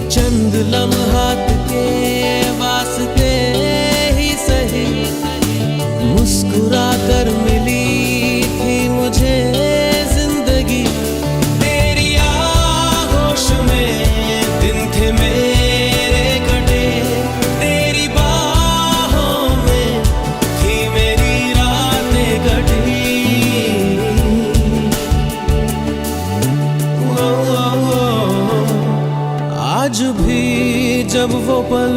चंद लम्हात के वास्ते ही सही मुस्कुरा कर मिली थी मुझे जिंदगी। तेरी आगोश में दिन थे मेरे कटे, तेरी बाहों में थी मेरी रातें कटी। आज भी जब वो पल